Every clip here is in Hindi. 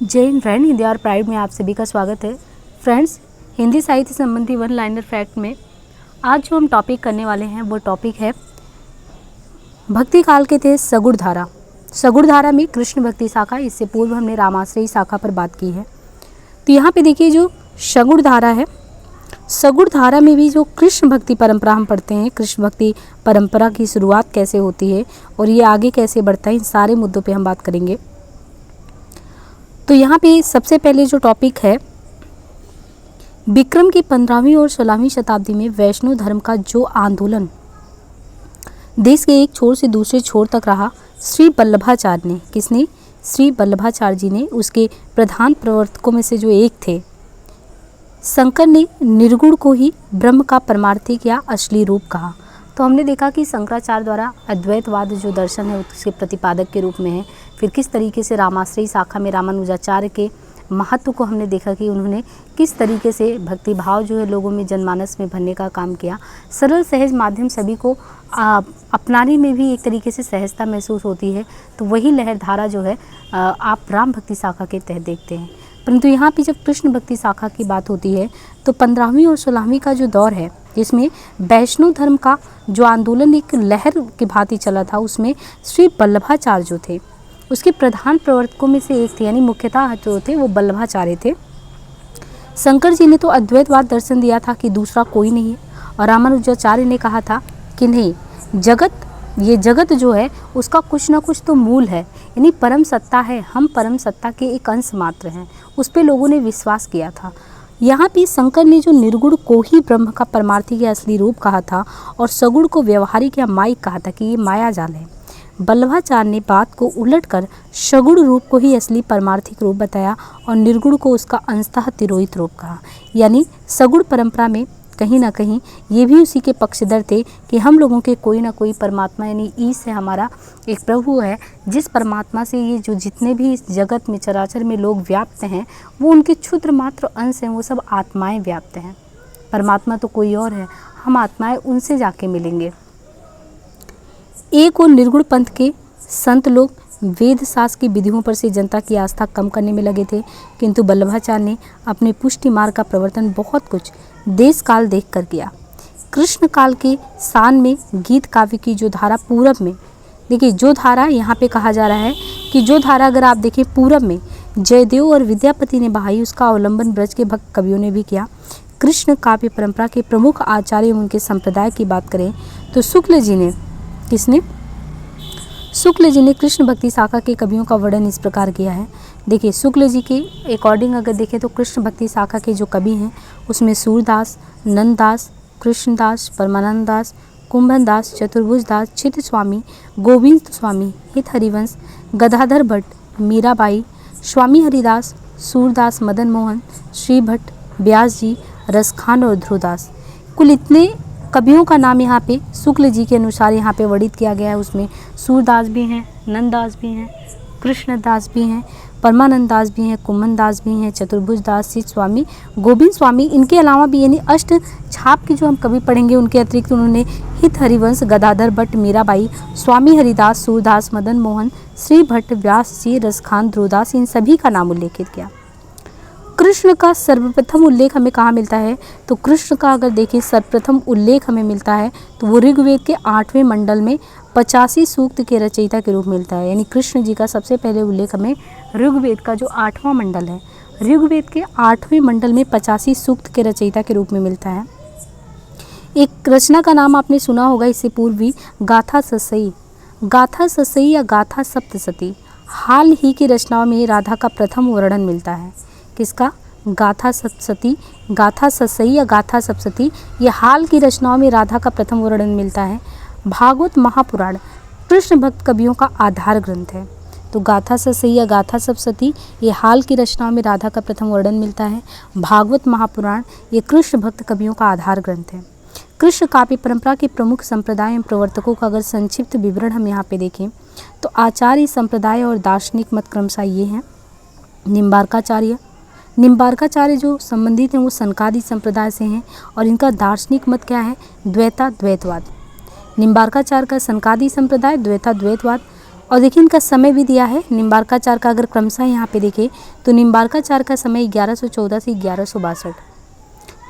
जय हिंद फ्रेंड, हिंदी और प्राइड में आप सभी का स्वागत है। फ्रेंड्स, हिंदी साहित्य संबंधी वन लाइनर फैक्ट में आज जो हम टॉपिक करने वाले हैं वो टॉपिक है भक्ति काल के थे सगुण धारा। सगुण धारा में कृष्ण भक्ति शाखा, इससे पूर्व हमने रामाश्रयी शाखा पर बात की है। तो यहाँ पे देखिए जो सगुण धारा है, सगुण धारा में भी जो कृष्ण भक्ति परंपरा हम पढ़ते हैं, कृष्ण भक्ति परंपरा की शुरुआत कैसे होती है और ये आगे कैसे बढ़ता है, इन सारे मुद्दों पे हम बात करेंगे। तो यहाँ पे सबसे पहले जो टॉपिक है, विक्रम की 15वीं और 16वीं शताब्दी में वैष्णव धर्म का जो आंदोलन देश के एक छोर से दूसरे छोर तक रहा, श्री वल्लभाचार्य ने, किसने? श्री वल्लभाचार्य जी ने उसके प्रधान प्रवर्तकों में से जो एक थे। शंकर ने निर्गुण को ही ब्रह्म का परमार्थिक या असली रूप कहा। तो हमने देखा कि शंकराचार्य द्वारा अद्वैतवाद जो दर्शन है उसके प्रतिपादक के रूप में है। फिर किस तरीके से रामाश्रयी शाखा में रामानुजाचार्य के महत्व को हमने देखा कि उन्होंने किस तरीके से भक्ति भाव जो है लोगों में जनमानस में भरने का काम किया। सरल सहज माध्यम सभी को अपनाने में भी एक तरीके से सहजता महसूस होती है। तो वही लहर धारा जो है आप राम भक्ति शाखा के तहत देखते हैं। परंतु यहाँ पे जब कृष्ण भक्ति शाखा की बात होती है तो 15वीं और 16वीं का जो दौर है, जिसमें वैष्णव धर्म का जो आंदोलन एक लहर की भांति चला था, उसमें श्री वल्लभाचार्य जो थे उसके प्रधान प्रवर्तकों में से एक थे, यानी मुख्यतः जो थे वो वल्लभाचार्य थे। शंकर जी ने तो अद्वैतवाद दर्शन दिया था कि दूसरा कोई नहीं है, और रामानुजाचार्य ने कहा था कि नहीं, ये जगत जो है उसका कुछ ना कुछ तो मूल है, यानी परम सत्ता है, हम परम सत्ता के एक अंश मात्र हैं। उस पर लोगों ने विश्वास किया था। यहाँ पे शंकर ने जो निर्गुण को ही ब्रह्म का परमार्थिक या असली रूप कहा था और सगुण को व्यवहारिक या माइक कहा था कि ये माया जाल है। वल्लभाचार्य ने बात को उलटकर सगुण रूप को ही असली परमार्थिक रूप बताया और निर्गुण को उसका अंशतः तिरोहित रूप कहा। यानी सगुण परंपरा में कहीं ना कहीं ये भी उसी के पक्षधर थे कि हम लोगों के कोई ना कोई परमात्मा, यानी ईश है हमारा एक प्रभु है, जिस परमात्मा से ये जो जितने भी इस जगत में चराचर में लोग व्याप्त हैं वो उनके क्षुद्र मात्र अंश हैं, वो सब आत्माएं व्याप्त हैं। परमात्मा तो कोई और है, हम आत्माएं उनसे जाके मिलेंगे। एक और निर्गुण पंथ के संत लोग वेद शास्त्र की विधियों पर से जनता की आस्था कम करने में लगे थे, किंतु वल्लभाचार्य ने अपने पुष्टि मार्ग का प्रवर्तन बहुत कुछ देश काल देख कर किया। कृष्ण काल के शान में गीत काव्य की जो धारा पूरब में, देखिए जो धारा यहाँ पे कहा जा रहा है कि जो धारा अगर आप देखें पूरब में जयदेव और विद्यापति ने बहाई, उसका अवलंबन ब्रज के भक्त कवियों ने भी किया। कृष्ण काव्य परंपरा के प्रमुख आचार्य एवं उनके संप्रदाय की बात करें तो शुक्ल जी ने, किसने? शुक्ल जी ने कृष्ण भक्ति शाखा के कवियों का वर्णन इस प्रकार किया है। देखिए शुक्ल जी के अकॉर्डिंग अगर देखें तो कृष्ण भक्ति शाखा के जो कवि हैं उसमें सूरदास, नंददास, कृष्णदास, परमानंद दास, कुंभन दास, चतुर्भुज दास, चित्त स्वामी, गोविंद स्वामी, हित हरिवंश, गदाधर भट्ट, मीराबाई, स्वामी हरिदास, सूरदास, मदन मोहन, श्री भट्ट, व्यास जी, रसखान और ध्रुवदास, कुल इतने कवियों का नाम यहाँ पे शुक्ल जी के अनुसार यहाँ पे वर्णित किया गया है। उसमें सूरदास भी हैं, नंददास भी हैं, कृष्णदास भी हैं, परमानंद दास भी हैं, कुम्भन दास भी हैं, चतुर्भुज दास, सिद्ध स्वामी, गोविंद स्वामी, इनके अलावा भी यानी अष्ट छाप के जो हम कवि पढ़ेंगे उनके अतिरिक्त उन्होंने हित हरिवंश, गदाधर भट्ट, मीराबाई, स्वामी हरिदास, सूरदास, मदन मोहन, श्री भट्ट, व्यास जी, रसखान, ध्रुवदास, इन सभी का नाम उल्लेखित किया। कृष्ण का सर्वप्रथम उल्लेख हमें कहाँ मिलता है? तो कृष्ण का अगर देखें सर्वप्रथम उल्लेख हमें मिलता है तो वो ऋग्वेद के 8वें मंडल में 85 सूक्त के रचयिता के रूप में मिलता है। यानी कृष्ण जी का सबसे पहले उल्लेख हमें ऋग्वेद का जो 8वां मंडल है, ऋग्वेद के 8वें मंडल में 85 सूक्त के रचयिता के रूप में मिलता है। एक रचना का नाम आपने सुना होगा इससे पूर्व भी, गाथा सतसई। गाथा सतसई या गाथा सप्तशती, हाल ही की रचनाओं में राधा का प्रथम वर्णन मिलता है। किसका? गाथा सप्तशती, गाथा सतसई या गाथा सप्तशती, ये हाल की रचनाओं में राधा का प्रथम वर्णन मिलता है। भागवत महापुराण कृष्ण भक्त कवियों का आधार ग्रंथ है। तो गाथा सतसई या गाथा सप्तशती ये हाल की रचनाओं में राधा का प्रथम वर्णन मिलता है। भागवत महापुराण ये कृष्ण भक्त कवियों का आधार ग्रंथ है। कृष्ण काव्य परंपरा के प्रमुख संप्रदाय एवं प्रवर्तकों का अगर संक्षिप्त विवरण हम यहाँ पे देखें तो आचार्य संप्रदाय और दार्शनिक मत क्रमशः ये हैं। निम्बार्काचार्य जो संबंधित हैं वो सनकादि संप्रदाय से हैं और इनका दार्शनिक मत क्या है? द्वैताद्वैतवाद। निम्बार्काचार्य का सनकादि संप्रदाय, द्वैताद्वैतवाद, और देखिए इनका समय भी दिया है निम्बार्काचार्य का। अगर क्रमशः यहाँ पे देखें तो निम्बार्काचार्य का समय 1114 से 1162,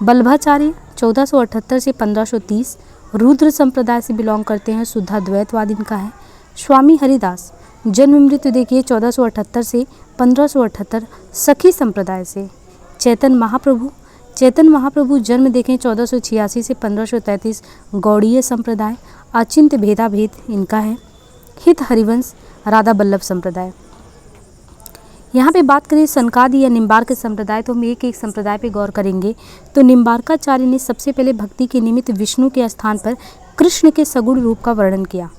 बल्लभाचार्य 1478 से 1530 रुद्र संप्रदाय से बिलोंग करते हैं, शुद्धाद्वैतवाद इनका है। स्वामी हरिदास जन्म मृत्यु देखिए 1478 से 1578 सखी संप्रदाय से। चैतन्य महाप्रभु जन्म देखें 1486 से 1533 गौड़ीय संप्रदाय, अचिंत्य भेदाभेद इनका है। हित हरिवंश राधा वल्लभ संप्रदाय। यहाँ पे बात करें सनकादि या निम्बार्क संप्रदाय तो हम एक एक संप्रदाय पे गौर करेंगे। तो निम्बार्काचार्य ने सबसे पहले भक्ति के निमित्त विष्णु के स्थान पर कृष्ण के सगुण रूप का वर्णन किया,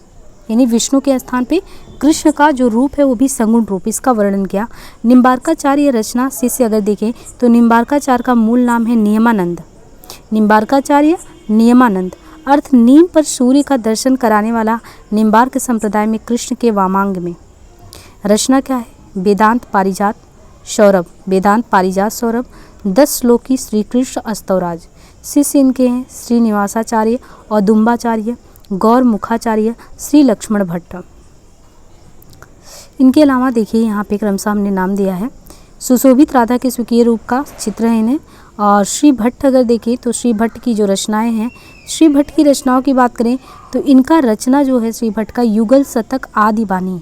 यानी विष्णु के स्थान पे कृष्ण का जो रूप है वो भी सगुण रूप, इसका वर्णन किया। निम्बार्काचार्य रचना शिष्य अगर देखें तो निम्बार्काचार्य का मूल नाम है नियमानंद। निम्बार्काचार्य नियमानंद अर्थ नीम पर सूर्य का दर्शन कराने वाला। निम्बार्क संप्रदाय में कृष्ण के वामांग में। रचना क्या है? वेदांत पारिजात सौरभ, वेदांत पारिजात सौरभ, 10 श्लोकी श्री कृष्ण अस्तवराज। शिष्य इनके हैं श्रीनिवासाचार्य, औदुम्बाचार्य, गौर मुखाचार्य, श्री लक्ष्मण भट्ट। इनके अलावा देखिए यहाँ पे क्रमशः हमने नाम दिया है। सुशोभित राधा के स्वकीय रूप का चित्र है इन्हें। और श्री भट्ट अगर देखें तो श्री भट्ट की जो रचनाएं हैं, श्री भट्ट की रचनाओं की बात करें तो इनका रचना जो है श्री भट्ट का युगल शतक आदि बानी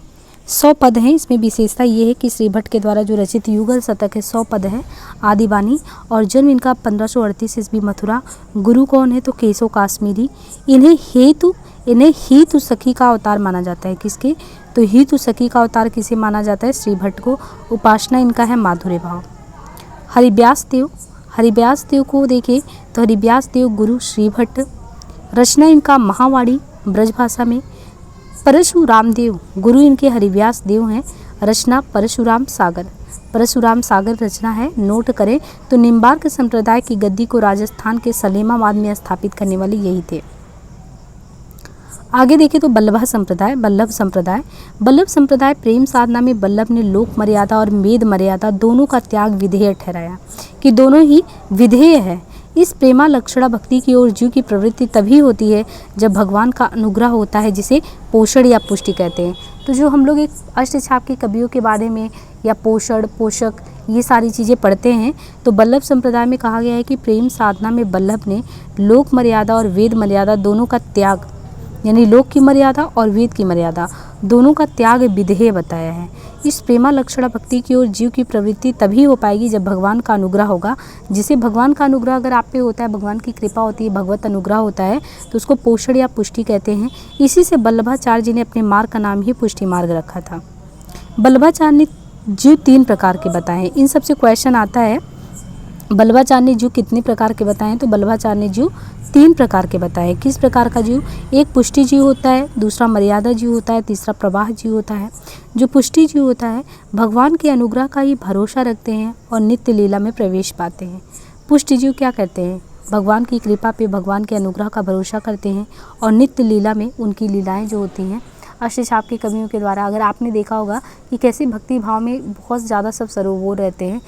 100 पद हैं। इसमें विशेषता ये है कि श्री भट्ट के द्वारा जो रचित युगल शतक है 100 पद है आदि बानी। और जन्म इनका 1538 ईस्वी मथुरा। गुरु कौन है? तो केशव काश्मीरी। इन्हें हितु सखी का अवतार माना जाता है। किसके? तो हितु सखी का अवतार किसे माना जाता है? श्री भट्ट को। उपासना इनका है माधुर्य भाव। हरिव्यास देव को देखें तो हरिव्यास देव गुरु श्री भट्ट। रचना इनका महावाणी ब्रजभाषा में। परशुराम देव गुरु इनके हरिव्यास देव हैं। रचना परशुराम सागर रचना है, नोट करें। तो निम्बार्क संप्रदाय की गद्दी को राजस्थान के सलेमाबाद में स्थापित करने वाले यही थे। आगे देखें तो बल्लभ संप्रदाय प्रेम साधना में बल्लभ ने लोक मर्यादा और वेद मर्यादा दोनों का त्याग विधेय ठहराया कि दोनों ही विधेय है। इस प्रेमा लक्षणा भक्ति की ओर जीव की प्रवृत्ति तभी होती है जब भगवान का अनुग्रह होता है, जिसे पोषण या पुष्टि कहते हैं। तो जो हम लोग एक अष्टछाप के कवियों के बारे में या पोषण पोषक ये सारी चीज़ें पढ़ते हैं, तो बल्लभ संप्रदाय में कहा गया है कि प्रेम साधना में बल्लभ ने लोक मर्यादा और वेद मर्यादा दोनों का त्याग, यानी लोक की मर्यादा और वेद की मर्यादा दोनों का त्याग विधेय बताया है। इस प्रेमा लक्षणा भक्ति की ओर जीव की प्रवृत्ति तभी हो पाएगी जब भगवान का अनुग्रह होगा। जिसे भगवान का अनुग्रह अगर आप पे होता है, भगवान की कृपा होती है, भगवत अनुग्रह होता है, तो उसको पोषण या पुष्टि कहते हैं। इसी से बल्लभाचार्य जी ने अपने मार्ग का नाम ही पुष्टि मार्ग रखा था। बल्लभाचार्य ने जीव 3 प्रकार के बताए। इन सबसे क्वेश्चन आता है बल्लभाचार्य ने जीव कितने प्रकार के बताए? तो बल्लभाचार्य ने जीव 3 प्रकार के बताए। किस प्रकार का जीव? एक पुष्टि जीव होता है, दूसरा मर्यादा जीव होता है, तीसरा प्रवाह जीव होता है। जो पुष्टि जीव होता है भगवान के अनुग्रह का ही भरोसा रखते हैं और नित्य लीला में प्रवेश पाते हैं। पुष्टि जीव क्या करते हैं? भगवान की कृपा पे भगवान के अनुग्रह का भरोसा करते हैं और नित्य लीला में उनकी लीलाएं जो होती हैं अष्टछाप के कवियों के द्वारा, अगर आपने देखा होगा कि कैसे भक्ति भाव में बहुत ज़्यादा सब सरोवर रहते हैं।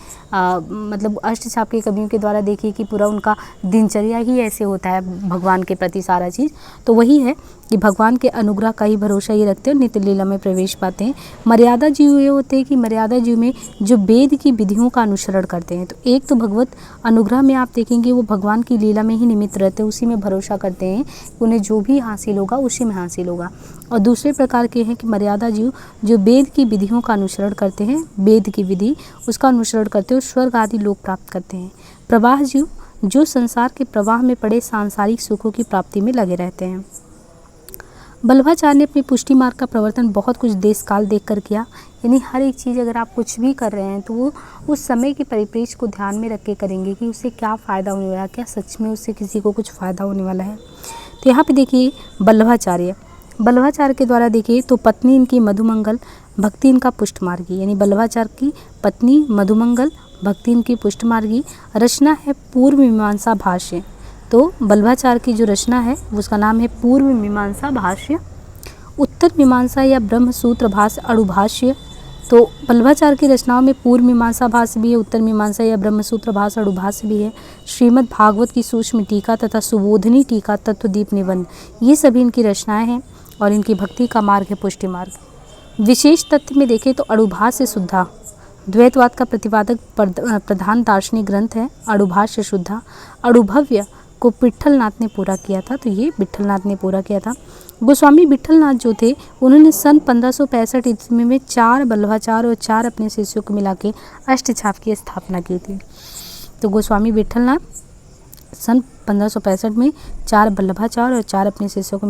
मतलब अष्टछाप के कवियों के द्वारा देखिए कि पूरा उनका दिनचर्या ही ऐसे होता है भगवान के प्रति सारा चीज़। तो वही है कि भगवान के अनुग्रह का ही भरोसा ये रखते हैं और नित्य लीला में प्रवेश पाते हैं। मर्यादा जीव ये होते हैं कि मर्यादा जीव में जो वेद की विधियों का अनुसरण करते हैं। तो एक तो भगवत अनुग्रह में आप देखेंगे वो भगवान की लीला में ही निमित्त रहते हैं, उसी में भरोसा करते हैं कि उन्हें जो भी हासिल होगा उसी में हासिल होगा। और दूसरे प्रकार के हैं कि मर्यादा जीव जो वेद की विधियों का अनुसरण करते हैं, वेद की विधि उसका अनुसरण करते हुए स्वर्ग आदि लोक प्राप्त करते हैं। प्रवाह जीव जो संसार के प्रवाह में पड़े सांसारिक सुखों की प्राप्ति में लगे रहते हैं। बल्लभाचार्य ने अपनी पुष्टि मार्ग का प्रवर्तन बहुत कुछ देश काल देख कर किया, यानी हर एक चीज़ अगर आप कुछ भी कर रहे हैं तो वो उस समय के परिप्रेक्ष्य को ध्यान में रख के करेंगे कि उससे क्या फ़ायदा होने वाला है, क्या सच में उससे किसी को कुछ फ़ायदा होने वाला है। तो यहाँ पे देखिए बल्लभाचार्य के द्वारा देखिए तो पत्नी इनकी मधुमंगल, भक्ति इनका पुष्टमार्गी, यानी बल्लभाचार्य की पत्नी मधुमंगल, भक्ति इनकी पुष्टमार्गी। रचना है पूर्व मीमांसा भाष्य। तो बल्लभाचार्य की जो रचना है उसका नाम है पूर्व मीमांसा भाष्य। उत्तर मीमांसा या ब्रह्म सूत्र भाष्य अणुभाष्य। तो बल्लभाचार्य की रचनाओं में पूर्व मीमांसा भाष्य भी है, उत्तर मीमांसा या ब्रह्म सूत्र भाष्य अणुभाष्य भी है। श्रीमद् भागवत की सूक्ष्म टीका तथा सुबोधनी टीका, तत्वदीप निबंध, ये सभी इनकी रचनाएं हैं और इनकी भक्ति का मार्ग है पुष्टि मार्ग। विशेष तथ्य में देखें तो अणुभाष्य शुद्धा द्वैतवाद का प्रतिपादक प्रधान दार्शनिक ग्रंथ है अणुभाष्य शुद्धा। अणुभव्य को विट्ठलनाथ ने पूरा किया था, तो ये विट्ठलनाथ ने पूरा किया था। गोस्वामी विट्ठलनाथ जो थे उन्होंने सन 1565 ईस्वी में 4 वल्लभाचार्य और 4 अपने शिष्यों को मिला के अष्टछाप की स्थापना की थी। तो गोस्वामी विट्ठलनाथ सन 1565 में 4 वल्लभाचार्य और 4 अपने शिष्यों को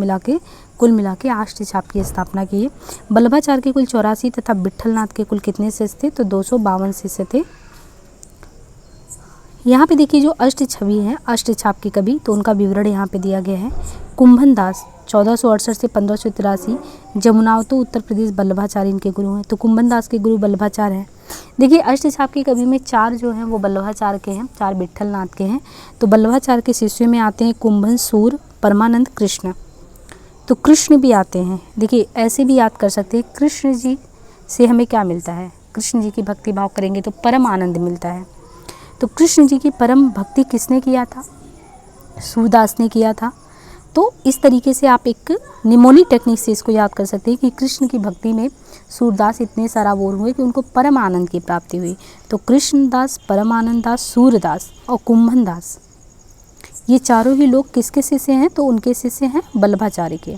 कुल मिला के अष्टछाप की स्थापना की है। वल्लभाचार्य के कुल 84 तथा विट्ठलनाथ के कुल कितने शिष्य थे, तो 252 शिष्य थे। यहाँ पे देखिए जो अष्टछवि है अष्टछाप के कवि, तो उनका विवरण यहाँ पे दिया गया है। कुंभन दास 1468 से 1583 जमुनावतो उत्तर प्रदेश वल्लभाचार्य इनके गुरु हैं। तो कुंभन दास के गुरु वल्लभाचार्य हैं। देखिए अष्टछाप के कवि में 4 जो हैं वो वल्लभाचार्य के हैं, 4 विट्ठलनाथ के हैं। तो वल्लभाचार्य के शिष्यों में आते हैं कुंभन, सूर, परमानंद, कृष्ण। तो कृष्ण भी आते हैं। देखिए ऐसे भी याद कर सकते हैं, कृष्ण जी से हमें क्या मिलता है, कृष्ण जी की भक्ति भाव करेंगे तो परम आनंद मिलता है। तो कृष्ण जी की परम भक्ति किसने किया था, सूरदास ने किया था। तो इस तरीके से आप एक निमोनिक टेक्निक से इसको याद कर सकते हैं कि कृष्ण की भक्ति में सूरदास इतने सराबोर हुए कि उनको परम आनंद की प्राप्ति हुई। तो कृष्णदास, परमानंद दास, सूरदास और कुंभन दास, ये चारों ही लोग किसके शिष्य हैं, तो उनके शिष्य हैं वल्लभाचार्य के।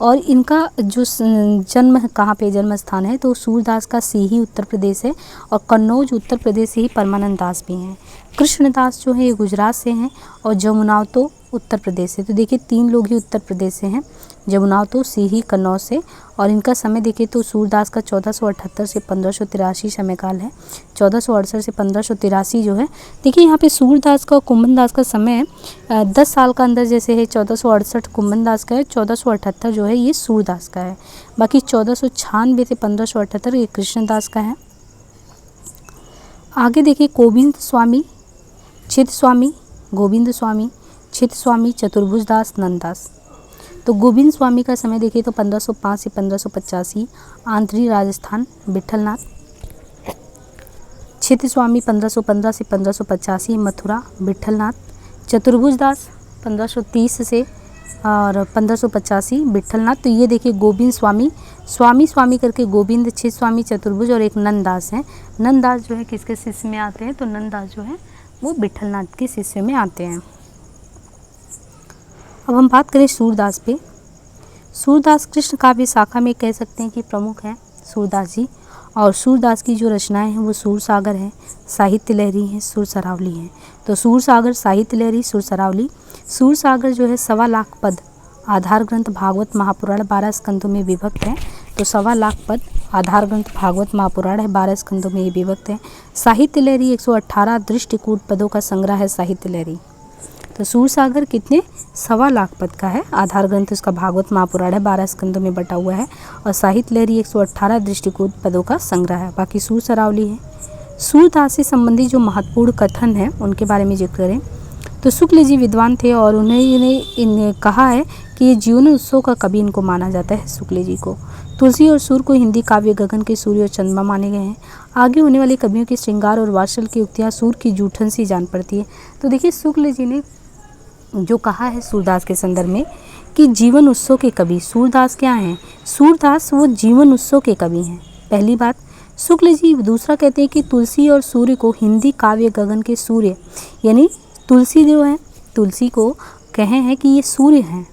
और इनका जो जन्म कहाँ पे जन्म स्थान है, तो सूरदास का सीही उत्तर प्रदेश है और कन्नौज उत्तर प्रदेश से ही परमानंद दास भी हैं। कृष्णदास जो है ये गुजरात से हैं और जमुनावतो उत्तर प्रदेश से। तो देखिए 3 लोग ही उत्तर प्रदेश से हैं, जमुनावतो, सीही, कन्नौज से। और इनका समय देखिए तो सूरदास का 1478 से 1583 समय काल है। 1468 से 1583 जो है, देखिए यहाँ पे सूरदास का और कुंभन दास का समय 10 साल का अंदर जैसे है। 1468 कुंभन दास का है, 1478 जो है ये सूरदास का है। बाकी 1496 से 1578 ये कृष्णदास का है। आगे देखिए गोविंद स्वामी, चित स्वामी, गोविंद स्वामी, चित स्वामी, चतुर्भुज दास, नंददास। तो गोविंद स्वामी का समय देखिए तो 1505 से 1585 आंध्री राजस्थान विट्ठलनाथ। चित स्वामी 1515 से 1585 मथुरा विट्ठलनाथ। चतुर्भुज दास 1530 से और 1585 विट्ठलनाथ। तो ये देखिए गोविंद स्वामी, स्वामी करके गोविंद, चित स्वामी, चतुर्भुज और एक नंददास हैं। नंददास जो है किसके शिष्य में आते हैं, तो नंददास जो है वो विट्ठलनाथ के शिष्य में आते हैं। अब हम बात करें सूरदास पे। सूरदास कृष्ण काव्य शाखा में कह सकते हैं कि प्रमुख हैं सूरदास जी। और सूरदास की जो रचनाएं हैं वो सूरसागर है, साहित्य लहरी है, सुरसरावली है। तो सूरसागर, साहित्य लहरी, सुरसरावली। सूरसागर जो है 1.25 लाख पद आधार ग्रंथ भागवत महापुराण 12 स्कंदों में विभक्त है। तो 1.25 लाख पद आधार ग्रंथ भागवत महापुराण है, 12 स्कंदों में ये विभक्त है। साहित्य लहरी 118 दृष्टिकूट पदों का संग्रह है साहित्य लहरी। तो सूरसागर कितने 1.25 लाख पद का है, आधार ग्रंथ उसका भागवत महापुराण है, 12 स्कंदों में बटा हुआ है। और साहित्य लहरी 118 दृष्टिकूट पदों का संग्रह है। बाकी सूरसरावली है। सूरदास से संबंधित जो महत्वपूर्ण कथन है उनके बारे में जिक्र करें तो शुक्ल जी विद्वान थे और उन्हें कहा है कि ये जीवन उत्सव का कवि इनको माना जाता है। शुक्ल जी को तुलसी और सूर को हिंदी काव्य गगन के सूर्य और चंद्रमा माने गए हैं। आगे होने वाले कवियों के श्रृंगार और वात्सल की उक्तियाँ सूर की जूठन सी जान पड़ती है। तो देखिए शुक्ल जी ने जो कहा है सूरदास के संदर्भ में कि जीवन उत्सव के कवि सूरदास क्या हैं, सूरदास वो जीवन उत्सव के कवि हैं, पहली बात शुक्ल जी। दूसरा कहते हैं कि तुलसी और सूर्य को हिंदी काव्य गगन के सूर्य, यानी तुलसी जो है, तुलसी को कहे हैं कि ये सूर्य हैं।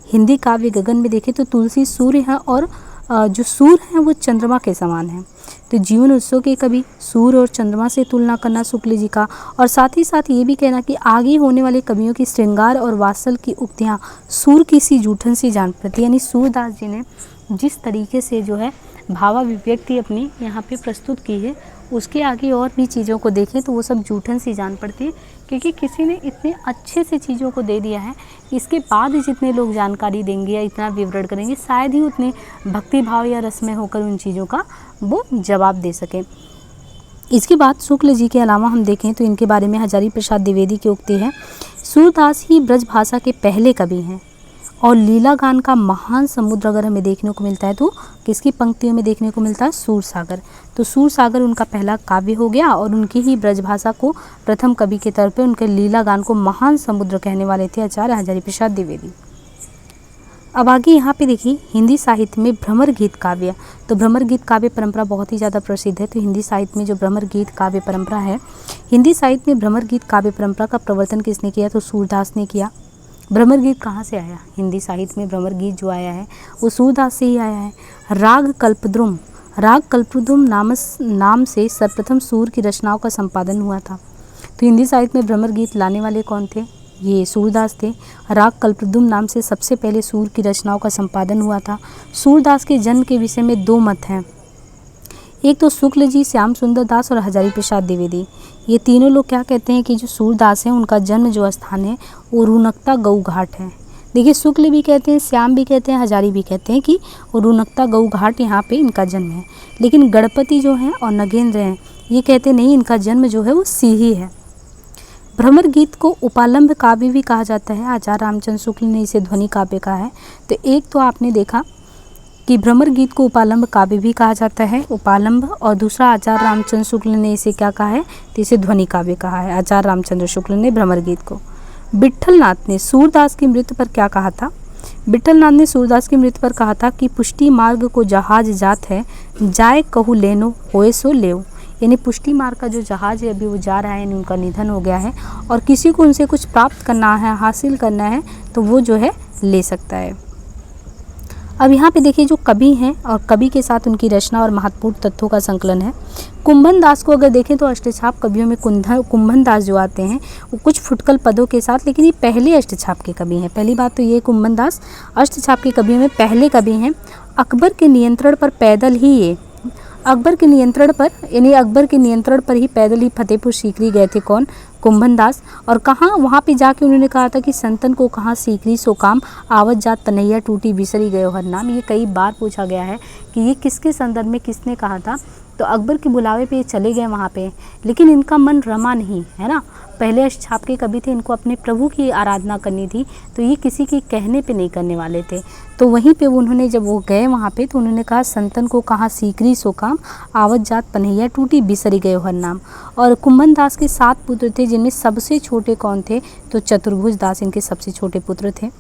हिंदी काव्य गगन में देखें तो तुलसी सूर्य है और जो सूर्य हैं वो चंद्रमा के समान हैं। तो जीवन उत्सव के कवि, सूर्य और चंद्रमा से तुलना करना शुक्ल जी का। और साथ ही साथ ये भी कहना कि आगे होने वाले कवियों की श्रृंगार और वात्सल की उक्तियाँ सूर की सी जूठन सी जान पड़ती, यानी सूरदास जी ने जिस तरीके से जो है भावाभिव्यक्ति अपनी यहाँ पे प्रस्तुत की है, उसके आगे और भी चीज़ों को देखें तो वो सब जूठन सी जान पड़ती है, क्योंकि किसी ने इतने अच्छे से चीज़ों को दे दिया है। इसके बाद जितने लोग जानकारी देंगे या इतना विवरण करेंगे, शायद ही उतने भक्ति भाव या रस में होकर उन चीज़ों का वो जवाब दे सकें। इसके बाद शुक्ल जी के अलावा हम देखें तो इनके बारे में हजारी प्रसाद द्विवेदी की उक्ति है, सूरदास ही ब्रज भाषा के पहले कवि हैं और लीला गान का महान समुद्र अगर हमें देखने को मिलता है तो किसकी पंक्तियों में देखने को मिलता है, सूरसागर। तो सूरसागर उनका पहला काव्य हो गया और उनकी ही ब्रजभाषा को प्रथम कवि के तौर पे उनके लीला गान को महान समुद्र कहने वाले थे आचार्य हजारी प्रसाद द्विवेदी। अब आगे यहाँ पे देखिए हिंदी साहित्य में भ्रमर गीत काव्य। तो भ्रमर गीत काव्य परंपरा बहुत ही ज़्यादा प्रसिद्ध है। तो हिंदी साहित्य में जो भ्रमर गीत काव्य परंपरा है, हिंदी साहित्य में भ्रमर गीत काव्य परंपरा का प्रवर्तन किसने किया? तो सूरदास ने किया। भ्रमर गीत कहाँ से आया? हिंदी साहित्य में भ्रमर गीत जो आया है वो सूरदास से ही आया है। राग कल्पद्रुम नाम से सर्वप्रथम सूर की रचनाओं का संपादन हुआ था। तो हिंदी साहित्य में भ्रमर गीत लाने वाले कौन थे? ये सूरदास थे। राग कल्पद्रुम नाम से सबसे पहले सूर की रचनाओं का संपादन हुआ था। सूरदास के जन्म के विषय में दो मत हैं। एक तो शुक्ल जी, श्याम सुंदर दास और हजारी प्रसाद द्विवेदी, ये तीनों लोग क्या कहते हैं कि जो सूरदास हैं उनका जन्म जो स्थान है वो रुनकता गऊ घाट है। देखिए शुक्ल भी कहते हैं, श्याम भी कहते हैं, हजारी भी कहते हैं कि रुनकता गऊ घाट यहाँ पे इनका जन्म है। लेकिन गणपति जो हैं और नगेंद्र हैं ये कहते नहीं, इनका जन्म जो है वो सीही है। भ्रमर गीत को उपालंब काव्य भी कहा जाता है। आचार्य रामचंद्र शुक्ल ने इसे ध्वनि काव्य कहा है। तो एक तो आपने देखा कि भ्रमर गीत को उपालंब काव्य भी कहा जाता है, उपालंब, और दूसरा आचार्य रामचंद्र शुक्ल ने इसे क्या कहा है? तो इसे ध्वनि काव्य कहा है आचार्य रामचंद्र शुक्ल ने भ्रमर गीत को। विट्ठलनाथ ने सूरदास की मृत्यु पर क्या कहा था? विट्ठलनाथ ने सूरदास की मृत्यु पर कहा था कि पुष्टि मार्ग को जहाज जात है, जाए कहू लेनो होए सो लेव। यानी पुष्टि मार्ग का जो जहाज है अभी वो जा रहा है, यानी उनका निधन हो गया है और किसी को उनसे कुछ प्राप्त करना है, हासिल करना है तो वो जो है ले सकता है। अब यहाँ पे देखिए जो कवि हैं और कवि के साथ उनकी रचना और महत्वपूर्ण तथ्यों का संकलन है। कुंभन दास को अगर देखें तो अष्टछाप कवियों में कुंभन दास जो आते हैं वो कुछ फुटकल पदों के साथ, लेकिन ये पहले अष्टछाप के कवि हैं। पहली बात तो ये कुंभन दास अष्टछाप के कवियों में पहले कवि हैं। अकबर के नियंत्रण पर पैदल ही ये अकबर के नियंत्रण पर ही पैदल ही फतेहपुर सीकरी गए थे। कौन? कुंभन दास। और कहाँ? वहाँ पे जाके उन्होंने कहा था कि संतन को कहाँ सीकरी सो काम, आवत जात तनैया टूटी बिसरी गयो हर नाम। ये कई बार पूछा गया है कि ये किसके संदर्भ में किसने कहा था। तो अकबर के बुलावे पे ये चले गए वहाँ पे, लेकिन इनका मन रमा नहीं, है ना। पहले अष्टछाप के कवि थे, इनको अपने प्रभु की आराधना करनी थी, तो ये किसी के कहने पे नहीं करने वाले थे। तो वहीं पे उन्होंने जब वो गए वहाँ पे तो उन्होंने कहा संतन को कहाँ सीकरी सो काम, आवत जात पनैया टूटी बिसरी गयो हर नाम। और कुंभन दास के 7 पुत्र थे, जिनमें सबसे छोटे कौन थे? तो चतुर्भुज दास इनके सबसे छोटे पुत्र थे।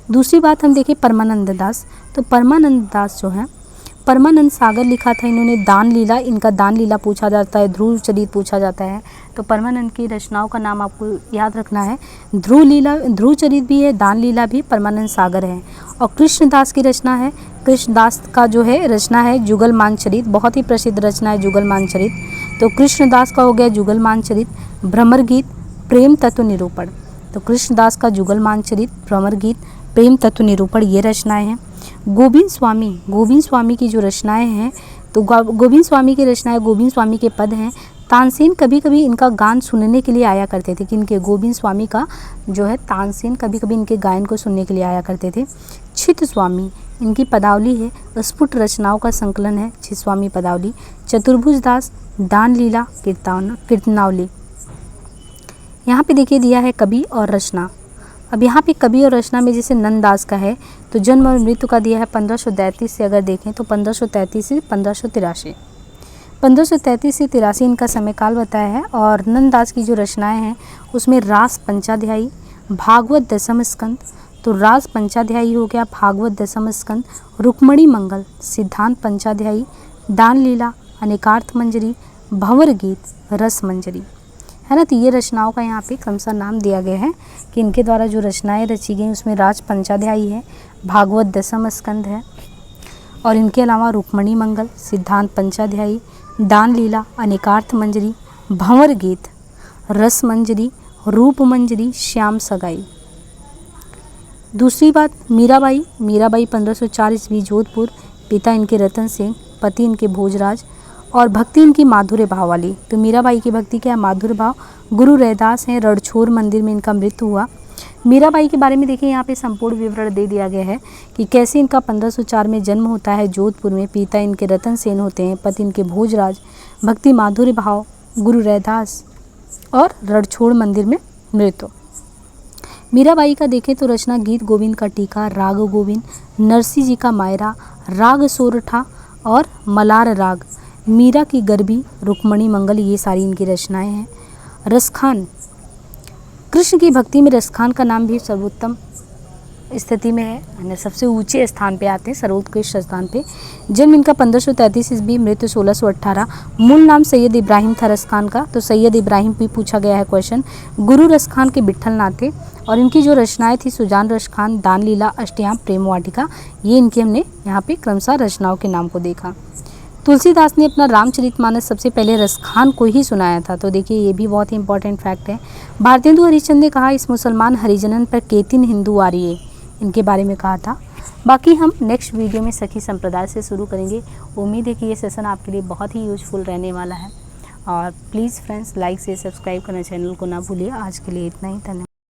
दूसरी बात हम देखें परमानंद दास। तो परमानंद दास जो हैं, परमानंद सागर लिखा था इन्होंने। दान लीला, इनका दान लीला पूछा जाता है, ध्रुव चरित पूछा जाता है। तो परमानंद की रचनाओं का नाम आपको याद रखना है। ध्रुव चरित भी है, दान लीला भी परमानंद सागर है। और कृष्णदास की रचना है, कृष्णदास का जो है रचना है जुगलमान चरित, बहुत ही प्रसिद्ध रचना है जुगलमान चरित। तो कृष्णदास का हो गया जुगलमान चरित। भ्रमर गीत, प्रेम तत्व निरूपण। तो कृष्णदास का जुगलमान चरित, भ्रमर गीत, प्रेम तत्व निरूपण ये रचनाएं हैं। गोविंद स्वामी की जो रचनाएं हैं, तो गोविंद स्वामी की रचनाएं, गोविंद स्वामी के पद हैं। तानसेन कभी कभी इनका गान सुनने के लिए आया करते थे, कि इनके गोविंद स्वामी का जो है तानसेन कभी कभी इनके गायन को सुनने के लिए आया करते थे। चित्त स्वामी इनकी पदावली है, स्फुट रचनाओं का संकलन है चित्त स्वामी पदावली। चतुर्भुज दास दान लीला कीर्तनावली। यहाँ पे देखिए दिया है कवि और रचना। अब यहाँ पे कवि और रचना में जैसे नंददास का है तो जन्म और मृत्यु का दिया है 1533 से, अगर देखें तो 1533 से 1583, 1533 से 83 इनका समयकाल बताया है। और नंददास की जो रचनाएं हैं उसमें रास पंचाध्यायी, भागवत दशम स्कंद। तो रास पंचाध्यायी हो गया, भागवत दशम स्कंद, रुक्मणी मंगल, सिद्धांत पंचाध्यायी, दान लीला, अनेकार्थ मंजरी, भंवर गीत, रस मंजरी, है ना। तो ये रचनाओं का यहाँ पे क्रमशः नाम दिया गया है कि इनके द्वारा जो रचनाएं रची गई उसमें राज पंचाध्यायी है, भागवत दशम स्कंद है, और इनके अलावा रुक्मणी मंगल, सिद्धांत पंचाध्यायी, दान लीला, अनेकार्थ मंजरी, भंवर गीत, रस मंजरी, रूप मंजरी, श्याम सगाई। दूसरी बात मीराबाई 1504 ईस्वी जोधपुर, पिता इनके रतन सिंह, पति इनके भोजराज, और भक्ति इनकी माधुर्य भाव वाली। तो मीराबाई की भक्ति क्या है? माधुर्य भाव। गुरु रैदास हैं, रणछोड़ मंदिर में इनका मृत्यु हुआ। मीराबाई के बारे में देखिए यहाँ पे संपूर्ण विवरण दे दिया गया है कि कैसे इनका 1504 में जन्म होता है जोधपुर में, पिता इनके रतन सेन होते हैं, पति इनके भोजराज, भक्ति माधुर्य भाव, गुरु रैदास, और रणछोड़ मंदिर में मृत्यु। मीराबाई का देखें तो रचना गीत गोविंद का टीका, राग गोविंद, नरसी जी का मायरा, राग सोरठा और मलार राग, मीरा की गरबी, रुक्मणी मंगल, ये सारी इनकी रचनाएं हैं। रसखान, कृष्ण की भक्ति में रसखान का नाम भी सर्वोत्तम स्थिति में है यानी सबसे ऊंचे स्थान पे आते हैं, सर्वोत्कृष्ट स्थान पे। जन्म इनका 1533 ईस्वी, मृत्यु 1618। मूल नाम सैयद इब्राहिम था रस खान का, तो सैयद इब्राहिम भी पूछा गया है क्वेश्चन। गुरु रस खान के विट्ठल नाथ थे और इनकी जो रचनाएं थी सुजान रस खान, दान लीला, अष्टयाम, प्रेम वाटिका, ये इनके हमने यहाँ पे क्रमशः रचनाओं के नाम को देखा। तुलसीदास ने अपना रामचरितमानस सबसे पहले रस खान को ही सुनाया था, तो देखिए ये भी बहुत ही इंपॉर्टेंट फैक्ट है। भारतेंदु हरिश्चंद्र ने कहा, इस मुसलमान हरिजनन पर केतिन हिंदू आ रही है, इनके बारे में कहा था। बाकी हम नेक्स्ट वीडियो में सखी संप्रदाय से शुरू करेंगे। उम्मीद है कि ये सेशन आपके लिए बहुत ही यूजफुल रहने वाला है। और प्लीज़ फ्रेंड्स लाइक से सब्सक्राइब करना चैनल को ना भूलिए। आज के लिए इतना ही, धन्यवाद।